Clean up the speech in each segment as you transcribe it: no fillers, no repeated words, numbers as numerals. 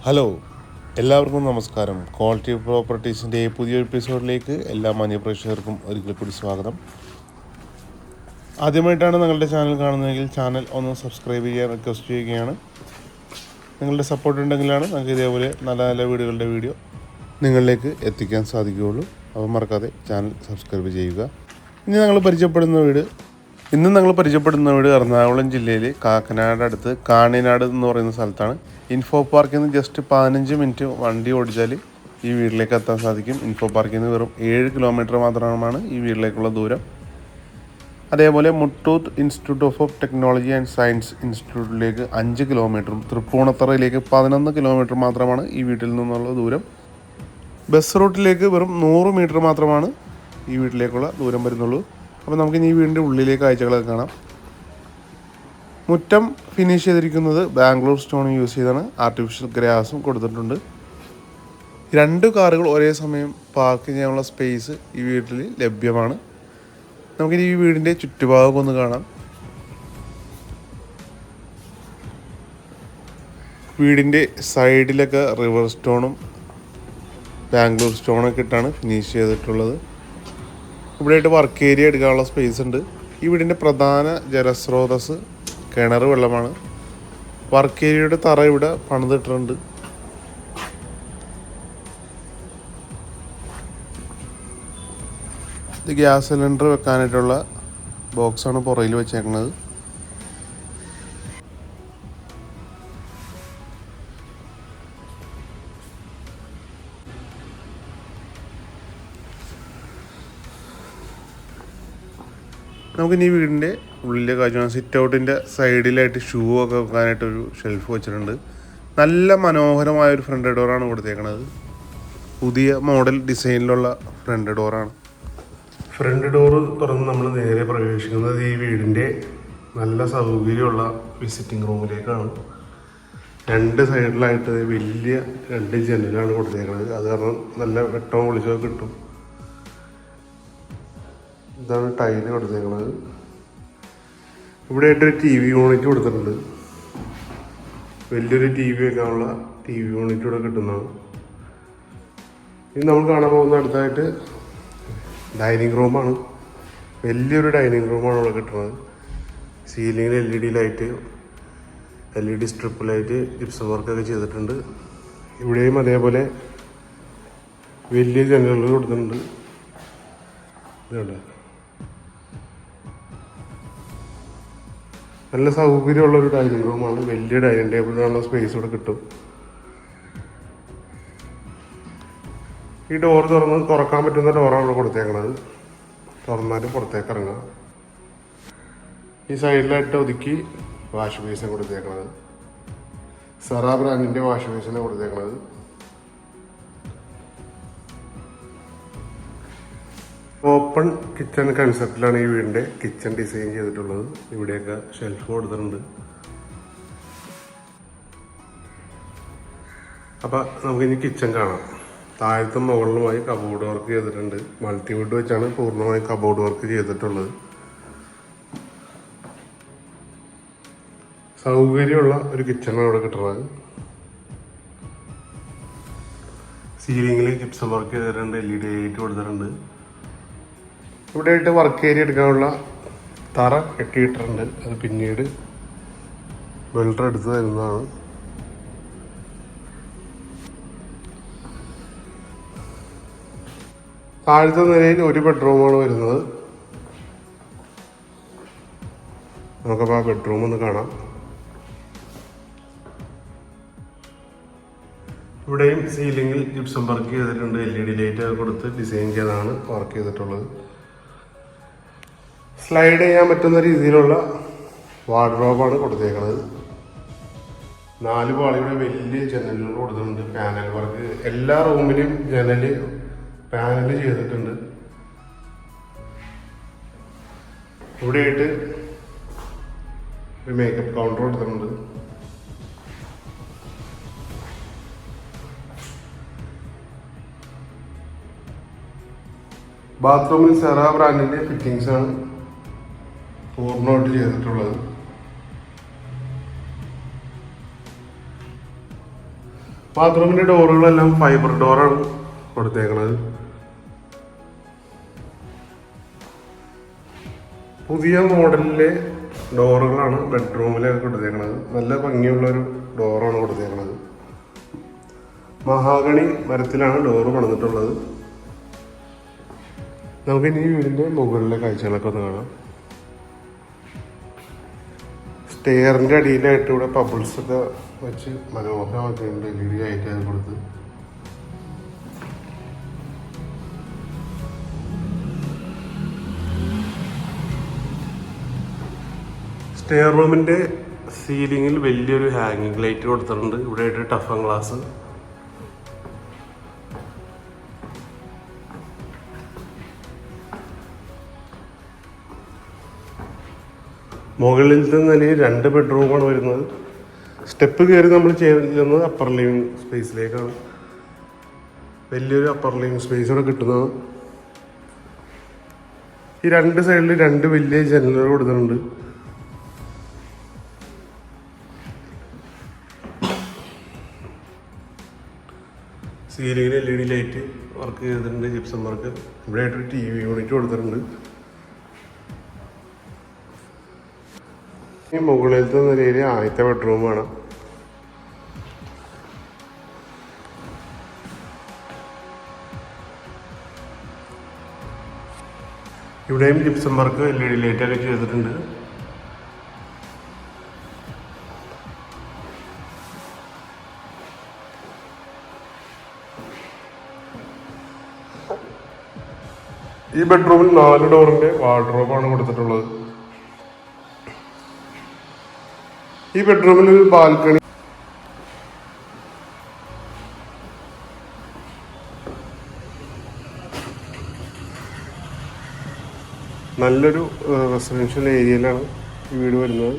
Hello, എല്ലാവർക്കും നമസ്കാരം. Quality പ്രോപ്പർട്ടീസിൻ്റെ പുതിയ എപ്പിസോഡിലേക്ക് എല്ലാ മാന്യപ്രേക്ഷകർക്കും ഒരിക്കൽ കൂടി സ്വാഗതം. ആദ്യമായിട്ടാണ് നിങ്ങളുടെ ചാനൽ കാണുന്നതെങ്കിൽ ചാനൽ ഒന്ന് സബ്സ്ക്രൈബ് ചെയ്യാൻ റിക്വസ്റ്റ് ചെയ്യുകയാണ്. നിങ്ങളുടെ സപ്പോർട്ട് ഉണ്ടെങ്കിലാണ് നമുക്ക് ഇതേപോലെ നല്ല നല്ല വീടുകളുടെ വീഡിയോ നിങ്ങളിലേക്ക് എത്തിക്കാൻ സാധിക്കുകയുള്ളൂ. അപ്പോൾ മറക്കാതെ ചാനൽ സബ്സ്ക്രൈബ് ചെയ്യുക. ഇന്ന് ഞങ്ങൾ പരിചയപ്പെടുന്ന വീട് എറണാകുളം ജില്ലയിൽ കാക്കനാട് അടുത്ത് കാണിനാട് എന്ന് പറയുന്ന സ്ഥലത്താണ്. ഇൻഫോ പാർക്കിൽ നിന്ന് ജസ്റ്റ് 15 മിനിറ്റ് വണ്ടി ഓടിച്ചാൽ ഈ വീട്ടിലേക്ക് എത്താൻ സാധിക്കും. ഇൻഫോ പാർക്കിൽ നിന്ന് വെറും 7 കിലോമീറ്റർ മാത്രമാണ് ഈ വീട്ടിലേക്കുള്ള ദൂരം. അതേപോലെ Muthoot institute of technology and science ഇൻസ്റ്റിറ്റ്യൂട്ടിലേക്ക് 5 കിലോമീറ്ററും തൃപ്പൂണിത്തുറയിലേക്ക് 11 കിലോമീറ്റർ മാത്രമാണ് ഈ വീട്ടിൽ നിന്നുള്ള ദൂരം. ബസ് റൂട്ടിലേക്ക് വെറും 100 മീറ്റർ മാത്രമാണ് ഈ വീട്ടിലേക്കുള്ള ദൂരം വരുന്നുള്ളൂ. അപ്പോൾ നമുക്കിനി ഈ വീടിൻ്റെ ഉള്ളിലെ കാഴ്ചകളൊക്കെ കാണാം. മുറ്റം ഫിനിഷ് ചെയ്തിരിക്കുന്നത് ബാംഗ്ലൂർ സ്റ്റോൺ യൂസ് ചെയ്താണ്. ആർട്ടിഫിഷ്യൽ ഗ്രാസും കൊടുത്തിട്ടുണ്ട്. 2 കാറുകൾ ഒരേ സമയം പാർക്ക് ചെയ്യാനുള്ള സ്പേസ് ഈ വീട്ടിൽ ലഭ്യമാണ്. നമുക്കിനി ഈ വീടിൻ്റെ ചുറ്റുഭാഗം ഒന്ന് കാണാം. വീടിൻ്റെ സൈഡിലൊക്കെ റിവർ സ്റ്റോണും ബാംഗ്ലൂർ സ്റ്റോണൊക്കെ ഇട്ടാണ് ഫിനിഷ് ചെയ്തിട്ടുള്ളത്. ഇവിടെയായിട്ട് വർക്ക് ഏരിയ എടുക്കാനുള്ള സ്പേസ് ഉണ്ട്. ഈ വീടിൻ്റെ പ്രധാന ജലസ്രോതസ് കിണർ വെള്ളമാണ്. വർക്ക് ഏരിയയുടെ തറ ഇവിടെ പണിതിട്ടുണ്ട്. ഇത് ഗ്യാസ് സിലിണ്ടർ വെക്കാനായിട്ടുള്ള ബോക്സാണ് പുറയിൽ വെച്ചേക്കുന്നത്. നമുക്കിനി ഈ വീടിൻ്റെ ഉള്ളിലെ കാഴ്ച സിറ്റ് ഔട്ടിൻ്റെ സൈഡിലായിട്ട് ഷൂ ഒക്കെ വെക്കാനായിട്ടൊരു ഷെൽഫ് വെച്ചിട്ടുണ്ട്. നല്ല മനോഹരമായൊരു ഫ്രണ്ട് ഡോറാണ് കൊടുത്തേക്കണത്. പുതിയ മോഡൽ ഡിസൈനിലുള്ള ഫ്രണ്ട് ഡോറാണ്. ഫ്രണ്ട് ഡോറ് തുറന്ന് നമ്മൾ നേരെ പ്രവേശിക്കുന്നത് ഈ വീടിൻ്റെ നല്ല സൗകര്യമുള്ള വിസിറ്റിംഗ് റൂമിലേക്കാണ്. 2 സൈഡിലായിട്ട് വലിയ 2 ജനലാണ് കൊടുത്തേക്കുന്നത്. അത് കാരണം നല്ല വെട്ടവും വെളിച്ചമൊക്കെ കിട്ടും. ഇതാണ് ടൈല് കൊടുത്തേക്കുന്നത്. ഇവിടെ ആയിട്ടൊരു TV യൂണിറ്റ് കൊടുത്തിട്ടുണ്ട്. വലിയൊരു TV വെക്കാനുള്ള TV യൂണിറ്റ് ഇവിടെ കിട്ടുന്നതാണ്. ഇത് നമ്മൾ കാണാൻ പോകുന്ന അടുത്തായിട്ട് ഡൈനിങ് റൂമാണ്. വലിയൊരു ഡൈനിങ് റൂമാണ് ഇവിടെ കിട്ടുന്നത്. സീലിങ്ങിൽ LED light, LED strip light, gypsum വർക്കൊക്കെ ചെയ്തിട്ടുണ്ട്. ഇവിടെയും അതേപോലെ വലിയ ജനലുകൾ കൊടുത്തിട്ടുണ്ട്. ഇതുണ്ട്. നല്ല സൗകര്യമുള്ളൊരു ഡൈനിങ് റൂമാണ്. വലിയ ഡൈനിങ് ടേബിളിനുള്ള സ്പേസ് ഇവിടെ കിട്ടും. ഈ ഡോർ തുറക്കാൻ പറ്റുന്ന ഡോറാണ് ഇവിടെ കൊടുത്തേക്കണത്. തുറന്നാൽ പുറത്തേക്ക് ഇറങ്ങാം. ഈ സൈഡിലായിട്ട് ഒതുക്കി വാഷ് ബേസിൻ കൊടുത്തേക്കണത്. സെറ ബ്രാൻഡിൻ്റെ വാഷ് ബേസിനാണ് കൊടുത്തേക്കണത്. ഓപ്പൺ കിച്ചൺ കൺസെപ്റ്റിലാണ് ഈ വീടിൻ്റെ കിച്ചൺ ഡിസൈൻ ചെയ്തിട്ടുള്ളത്. ഇവിടെയൊക്കെ ഷെൽഫ് കൊടുത്തിട്ടുണ്ട്. അപ്പം നമുക്കിനി കിച്ചൺ കാണാം. താഴത്തും മുകളിലുമായി കബോർഡ് വർക്ക് ചെയ്തിട്ടുണ്ട്. മൾട്ടിവുഡ് വെച്ചാണ് പൂർണ്ണമായി കബോർഡ് വർക്ക് ചെയ്തിട്ടുള്ളത്. സൗകര്യമുള്ള ഒരു കിച്ചണാണ് ഇവിടെ കിട്ടുന്നത്. സീലിങ്ങിൽ ജിപ്സം വർക്ക് ചെയ്തിട്ടുണ്ട്. LED ലൈറ്റ് കൊടുത്തിട്ടുണ്ട്. ഇവിടെ ആയിട്ട് വർക്ക് ഏരിയ എടുക്കാനുള്ള തറ കെട്ടിയിട്ടുണ്ട്. അത് പിന്നീട് വെൽഡർ എടുത്ത് തരുന്നതാണ്. താഴത്തെ നിലയിൽ ഒരു ബെഡ്റൂമാണ് വരുന്നത്. നമുക്കപ്പോൾ ആ ബെഡ്റൂം ഒന്ന് കാണാം. ഇവിടെയും സീലിങ്ങിൽ ജിപ്സം വർക്ക് ചെയ്തിട്ടുണ്ട്. LED ലൈറ്റ് കൊടുത്ത് ഡിസൈൻ ചെയ്താണ് വർക്ക് ചെയ്തിട്ടുള്ളത്. സ്ലൈഡ് ചെയ്യാൻ പറ്റുന്ന രീതിയിലുള്ള വാർഡ്രോബാണ് കൊടുത്തേക്കുന്നത്. 4 പാളിയുടെ വലിയ ജനലുകൾ കൊടുത്തിട്ടുണ്ട്. പാനൽ വർക്ക് എല്ലാ റൂമിലും പാനൽ ചെയ്തിട്ടുണ്ട്. ഇവിടെയായിട്ട് ഒരു മേക്കപ്പ് കൗണ്ടർ കൊടുത്തിട്ടുണ്ട്. ബാത്റൂമിൽ സെറ ബ്രാൻഡിൻ്റെ ഫിറ്റിങ്സ് ആണ് പൂർണ്ണമായിട്ട് ചെയ്തിട്ടുള്ളത്. ബാത്റൂമിൻ്റെ ഡോറുകളെല്ലാം ഫൈബർ ഡോറാണ് കൊടുത്തേക്കുന്നത്. പുതിയ മോഡലിലെ ഡോറുകളാണ് ബെഡ്റൂമിലൊക്കെ കൊടുത്തേക്കുന്നത്. നല്ല ഭംഗിയുള്ളൊരു ഡോറാണ് കൊടുത്തേക്കുന്നത്. മഹാഗണി മരത്തിലാണ് ഡോറ് പണിതിട്ടുള്ളത്. നമുക്കിനി ഈ വീടിൻ്റെ മുകളിലെ കാഴ്ചകളൊക്കെ ഒന്ന് കാണാം. സ്റ്റെയറിൻ്റെ അടിയിലായിട്ട് ഇവിടെ ബബിൾസ് ഒക്കെ വെച്ച് മനോഹരമാക്കിയിട്ടുണ്ട്. LED ആയിട്ട് അത് കൊടുത്ത് സ്റ്റെയർ റൂമിൻ്റെ സീലിങ്ങിൽ വലിയൊരു ഹാങ്ങിങ് ലൈറ്റ് കൊടുത്തിട്ടുണ്ട്. ഇവിടെ ആയിട്ട് ടഫൻ ഗ്ലാസ്. മുകളിലത്തെ നിലയിൽ 2 ബെഡ്റൂമാണ് വരുന്നത്. സ്റ്റെപ്പ് കയറി നമ്മൾ ചെയ്യുന്നത് അപ്പർ ലിവിങ് സ്പേസിലേക്കാണ്. വലിയൊരു അപ്പർ ലിവിങ് സ്പേസ് ഇവിടെ കിട്ടുന്നത്. ഈ 2 സൈഡിൽ 2 വലിയ ജനലുകൾ കൊടുത്തിട്ടുണ്ട്. സീലിങ്ങിൽ LED ലൈറ്റ് വർക്ക് ചെയ്തിട്ടുണ്ട്, ജിപ്സം വർക്ക്. ഇവിടെ ആയിട്ടൊരു TV യൂണിറ്റ് കൊടുത്തിട്ടുണ്ട്. ഈ മുകളിലത്തെ നിലയിൽ ആദ്യത്തെ ബെഡ്റൂമാണ്. ഇവിടെയും ജിപ്സം വർക്ക് LED ലൈറ്റൊക്കെ ചെയ്തിട്ടുണ്ട്. ഈ ബെഡ്റൂമിൽ 4 ഡോറിന്റെ വാർഡ്രോബാണ് കൊടുത്തിട്ടുള്ളത്. ഈ ബെഡ്റൂമിൽ ഒരു ബാൽക്കണി, നല്ലൊരു റെസിഡൻഷ്യൽ ഏരിയയിലാണ് ഈ വീട് വരുന്നത്.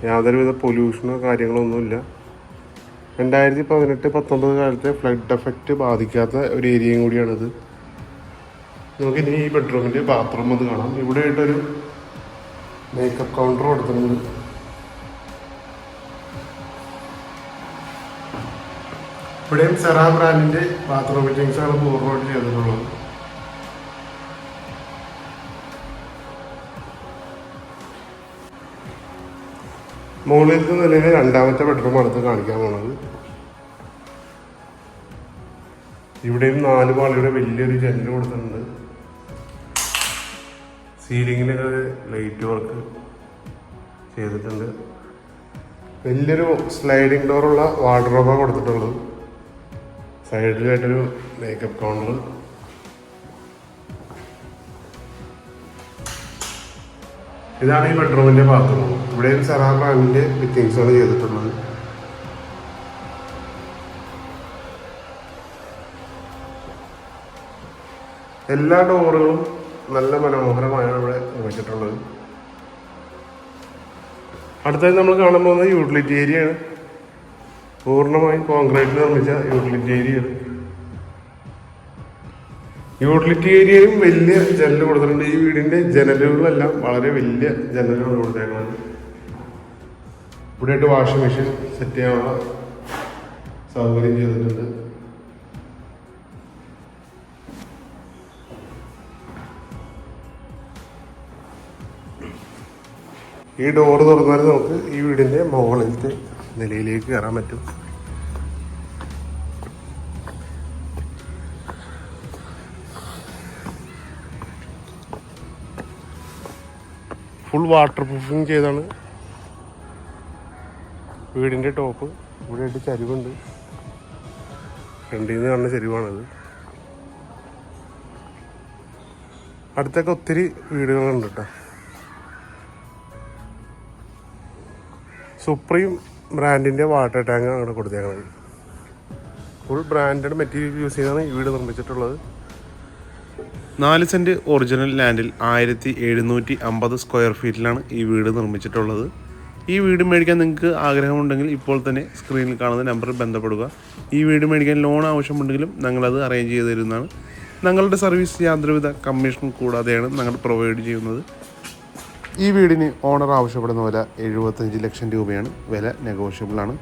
യാതൊരുവിധ പൊല്യൂഷനോ കാര്യങ്ങളോ ഒന്നുമില്ല. 2018-19 കാലത്തെ ഫ്ലഡ് എഫക്റ്റ് ബാധിക്കാത്ത ഒരു ഏരിയയും കൂടിയാണിത്. നമുക്കിനി ഈ ബെഡ്റൂമിൻ്റെ ബാത്റൂം അത് കാണാം. ഇവിടെ ആയിട്ടൊരു മേക്കപ്പ് കൗണ്ടർ കൊടുത്തിട്ടുണ്ട്. ഇവിടെയും സെറാ ബ്രാൻഡിൻ്റെ ബാത്റൂം ഫിറ്റിംഗ്സാണ് പൂർണ്ണമായിട്ട് ചെയ്തിട്ടുള്ളത്. മുകളിലത്തെ നിലയിലെ 2ാമത്തെ ബെഡ്റൂം അടുത്ത് കാണിക്കാൻ പോണത്. ഇവിടെയും 4 പാളിയുടെ വലിയൊരു ജനൽ കൊടുത്തിട്ടുണ്ട്. സീലിങ്ങിലൊക്കെ ലൈറ്റ് വർക്ക് ചെയ്തിട്ടുണ്ട്. വലിയൊരു സ്ലൈഡിങ് ഡോറുള്ള വാർഡ്രോബാണ് കൊടുത്തിട്ടുള്ളത്. സൈഡിലായിട്ടൊരു മേക്കപ്പ് കൗണ്ടർ. ഇതാണ് ഈ ബെഡ്റൂമിൻ്റെ ബാത്റൂം. ഇവിടെയും സെറാ ബ്രാൻഡിൻ്റെ ഫിറ്റിംഗ്സാണ് ചെയ്തിട്ടുള്ളത്. എല്ലാ ഡോറുകളും നല്ല മനോഹരമായാണ് ഇവിടെ നിർമ്മിച്ചിട്ടുള്ളത്. അടുത്തായി നമ്മൾ കാണാൻ പോകുന്നത് യൂട്ടിലിറ്റി ഏരിയയാണ്. പൂർണ്ണമായും കോൺക്രീറ്റിൽ നിർമ്മിച്ച യൂട്ടിലിറ്റി ഏരിയയാണ്. യൂട്ടിലിറ്റി ഏരിയയും വലിയ ജനൽ കൊടുത്തിട്ടുണ്ട്. ഈ വീടിൻ്റെ ജനലുകളെല്ലാം വളരെ വലിയ ജനലുകൾ കൊടുത്തേക്കുന്നത്. ഇവിടെയായിട്ട് വാഷിംഗ് മെഷീൻ സെറ്റ് ചെയ്യാനുള്ള സൗകര്യം ചെയ്തിട്ടുണ്ട്. ഈ ഡോറ് തുറന്നാൽ നമുക്ക് ഈ വീടിൻ്റെ മുകളിലത്തെ നിലയിലേക്ക് കയറാൻ പറ്റും. ഫുൾ വാട്ടർ പ്രൂഫിങ് ചെയ്താണ് വീടിൻ്റെ ടോപ്പ്. ഇവിടെയായിട്ട് ചരിവുണ്ട്. ഫ്രണ്ടിൽ നിന്ന് കാണുന്ന ചരിവാണത്. അടുത്തൊക്കെ ഒത്തിരി വീടുകളുണ്ട് കേട്ടോ. സുപ്രീം ബ്രാൻഡിൻ്റെ വാട്ടർ ടാങ്ക് ആണ് കൊടുത്തേക്കുന്നത്. ഫുൾ ബ്രാൻഡഡ് മെറ്റീരിയൽ യൂസ് ചെയ്താണ് ഈ വീട് നിർമ്മിച്ചിട്ടുള്ളത്. 4 സെൻറ്റ് ഒറിജിനൽ ലാൻഡിൽ 1750 സ്ക്വയർ ഫീറ്റിലാണ് ഈ വീട് നിർമ്മിച്ചിട്ടുള്ളത്. ഈ വീട് മേടിക്കാൻ നിങ്ങൾക്ക് ആഗ്രഹമുണ്ടെങ്കിൽ ഇപ്പോൾ തന്നെ സ്ക്രീനിൽ കാണുന്ന നമ്പറിൽ ബന്ധപ്പെടുക. ഈ വീട് മേടിക്കാൻ ലോൺ ആവശ്യമുണ്ടെങ്കിലും ഞങ്ങളത് അറേഞ്ച് ചെയ്ത് തരുന്നതാണ്. ഞങ്ങളുടെ സർവീസ് യാതൊരുവിധ കമ്മീഷൻ കൂടാതെയാണ് ഞങ്ങൾ പ്രൊവൈഡ് ചെയ്യുന്നത്. ഈ വീടിന് ഓണർ ആവശ്യപ്പെടുന്ന വില 75 ലക്ഷം രൂപയാണ്. വില നെഗോഷ്യബിളാണ്.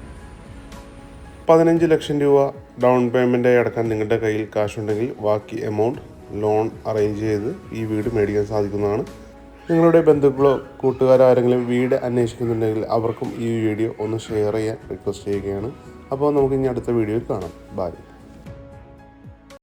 15 ലക്ഷം രൂപ ഡൗൺ പേയ്മെൻറ്റായി അടക്കാൻ നിങ്ങളുടെ കയ്യിൽ കാശുണ്ടെങ്കിൽ ബാക്കി എമൗണ്ട് ലോൺ അറേഞ്ച് ചെയ്ത് ഈ വീട് മേടിക്കാൻ സാധിക്കുന്നതാണ്. നിങ്ങളുടെ ബന്ധുക്കളോ കൂട്ടുകാരോ ആരെങ്കിലും വീട് അന്വേഷിക്കുന്നുണ്ടെങ്കിൽ അവർക്കും ഈ വീഡിയോ ഒന്ന് ഷെയർ ചെയ്യാൻ റിക്വസ്റ്റ് ചെയ്യുകയാണ്. അപ്പോൾ നമുക്ക് ഇനി അടുത്ത വീഡിയോയിൽ കാണാം. ബൈ.